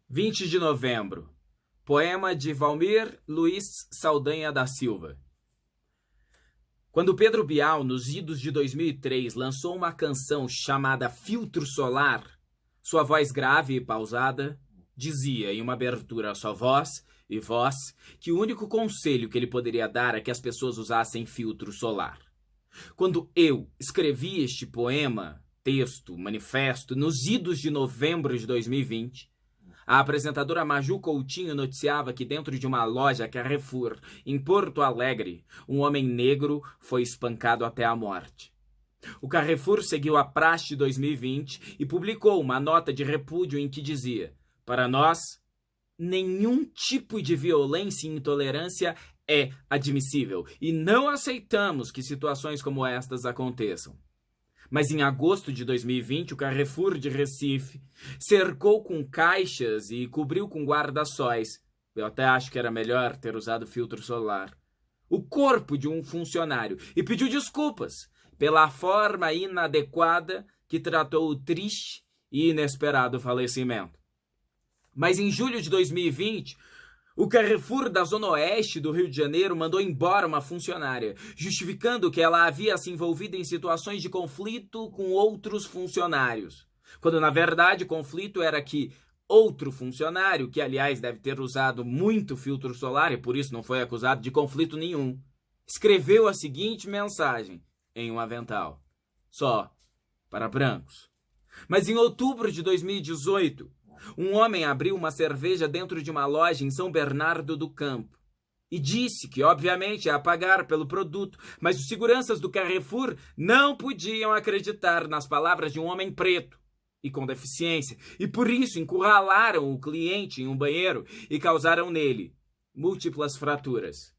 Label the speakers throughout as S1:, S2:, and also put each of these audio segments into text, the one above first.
S1: 20 de novembro. Poema de Valmir Luiz Saldanha da Silva. Quando Pedro Bial, nos idos de 2003, lançou uma canção chamada Filtro Solar, sua voz grave e pausada dizia em uma abertura à sua voz e voz que o único conselho que ele poderia dar é que as pessoas usassem filtro solar. Quando eu escrevi este poema, texto, manifesto, nos idos de novembro de 2020, a apresentadora Maju Coutinho noticiava que dentro de uma loja Carrefour, em Porto Alegre, um homem negro foi espancado até a morte. O Carrefour seguiu a praxe de 2020 e publicou uma nota de repúdio em que dizia: para nós, nenhum tipo de violência e intolerância é admissível e não aceitamos que situações como estas aconteçam. Mas em agosto de 2020, o Carrefour de Recife cercou com caixas e cobriu com guarda-sóis, eu até acho que era melhor ter usado filtro solar, o corpo de um funcionário e pediu desculpas pela forma inadequada que tratou o triste e inesperado falecimento. Mas em julho de 2020, o Carrefour da Zona Oeste do Rio de Janeiro mandou embora uma funcionária, justificando que ela havia se envolvido em situações de conflito com outros funcionários. Quando, na verdade, o conflito era que outro funcionário, que aliás deve ter usado muito filtro solar e por isso não foi acusado de conflito nenhum, escreveu a seguinte mensagem em um avental: só para brancos. Mas em outubro de 2018, um homem abriu uma cerveja dentro de uma loja em São Bernardo do Campo e disse que, obviamente, ia pagar pelo produto, mas os seguranças do Carrefour não podiam acreditar nas palavras de um homem preto e com deficiência, e por isso encurralaram o cliente em um banheiro e causaram nele múltiplas fraturas.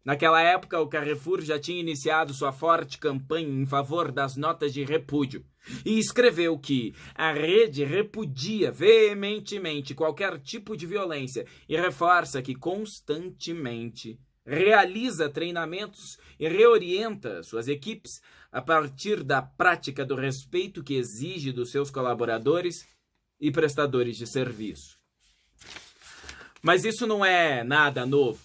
S1: Naquela época, o Carrefour já tinha iniciado sua forte campanha em favor das notas de repúdio e escreveu que a rede repudia veementemente qualquer tipo de violência e reforça que constantemente realiza treinamentos e reorienta suas equipes a partir da prática do respeito que exige dos seus colaboradores e prestadores de serviço. Mas isso não é nada novo,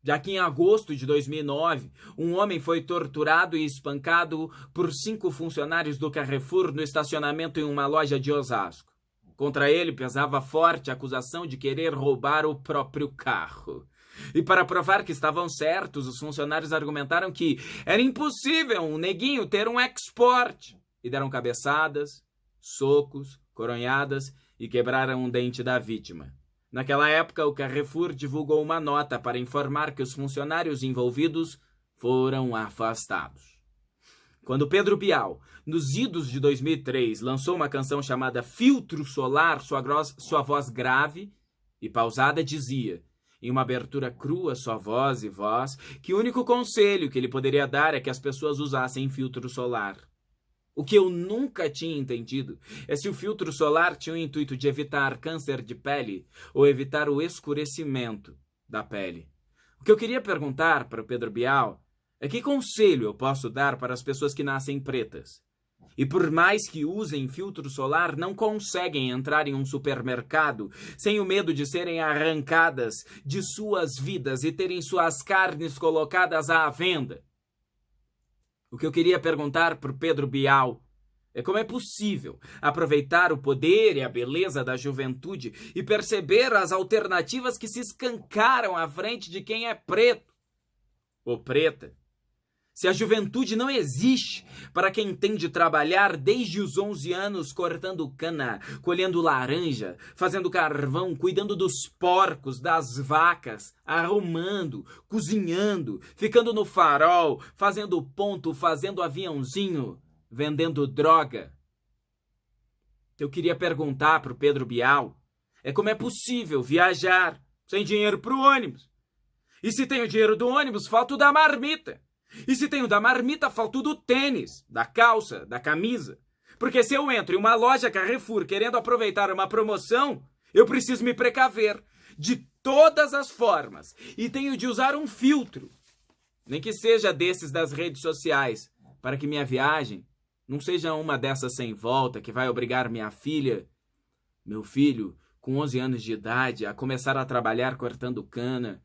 S1: já que em agosto de 2009, um homem foi torturado e espancado por 5 funcionários do Carrefour no estacionamento em uma loja de Osasco. Contra ele pesava forte a acusação de querer roubar o próprio carro. E para provar que estavam certos, os funcionários argumentaram que era impossível um neguinho ter um export. E deram cabeçadas, socos, coronhadas e quebraram um dente da vítima. Naquela época, o Carrefour divulgou uma nota para informar que os funcionários envolvidos foram afastados. Quando Pedro Bial, nos idos de 2003, lançou uma canção chamada Filtro Solar, sua voz grave e pausada dizia, em uma abertura crua, sua voz e voz, que o único conselho que ele poderia dar é que as pessoas usassem filtro solar. O que eu nunca tinha entendido é se o filtro solar tinha o intuito de evitar câncer de pele ou evitar o escurecimento da pele. O que eu queria perguntar para o Pedro Bial é que conselho eu posso dar para as pessoas que nascem pretas e por mais que usem filtro solar não conseguem entrar em um supermercado sem o medo de serem arrancadas de suas vidas e terem suas carnes colocadas à venda. O que eu queria perguntar para o Pedro Bial é como é possível aproveitar o poder e a beleza da juventude e perceber as alternativas que se escancaram à frente de quem é preto ou preta. Se a juventude não existe para quem tem de trabalhar desde os 11 anos cortando cana, colhendo laranja, fazendo carvão, cuidando dos porcos, das vacas, arrumando, cozinhando, ficando no farol, fazendo ponto, fazendo aviãozinho, vendendo droga. Eu queria perguntar para o Pedro Bial é como é possível viajar sem dinheiro para o ônibus. E se tem o dinheiro do ônibus, falta o da marmita. E se tem o da marmita, falta o do tênis, da calça, da camisa. Porque se eu entro em uma loja Carrefour querendo aproveitar uma promoção, eu preciso me precaver de todas as formas. E tenho de usar um filtro, nem que seja desses das redes sociais, para que minha viagem não seja uma dessas sem volta que vai obrigar minha filha, meu filho, com 11 anos de idade, a começar a trabalhar cortando cana,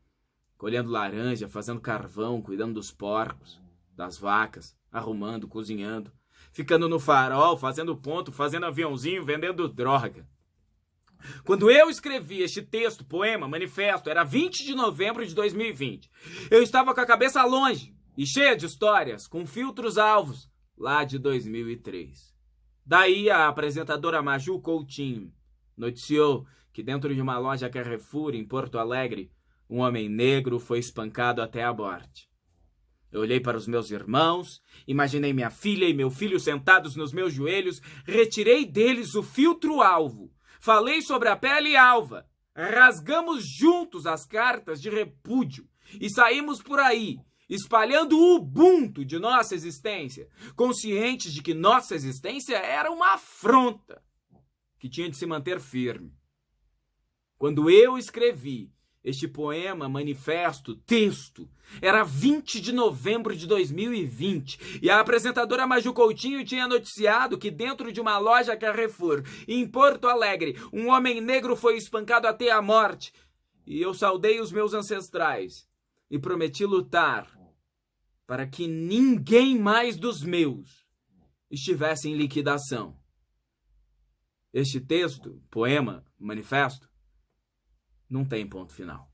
S1: colhendo laranja, fazendo carvão, cuidando dos porcos, das vacas, arrumando, cozinhando, ficando no farol, fazendo ponto, fazendo aviãozinho, vendendo droga. Quando eu escrevi este texto, poema, manifesto, era 20 de novembro de 2020. Eu estava com a cabeça longe e cheia de histórias, com filtros alvos, lá de 2003. Daí a apresentadora Maju Coutinho noticiou que dentro de uma loja Carrefour, em Porto Alegre, um homem negro foi espancado até a morte. Eu olhei para os meus irmãos, imaginei minha filha e meu filho sentados nos meus joelhos, retirei deles o filtro alvo, falei sobre a pele alva, rasgamos juntos as cartas de repúdio e saímos por aí, espalhando o ubuntu de nossa existência, conscientes de que nossa existência era uma afronta, que tinha de se manter firme. Quando eu escrevi este poema, manifesto, texto, era 20 de novembro de 2020 e a apresentadora Maju Coutinho tinha noticiado que dentro de uma loja Carrefour, em Porto Alegre, um homem negro foi espancado até a morte. E eu saudei os meus ancestrais e prometi lutar para que ninguém mais dos meus estivesse em liquidação. Este texto, poema, manifesto, não tem ponto final.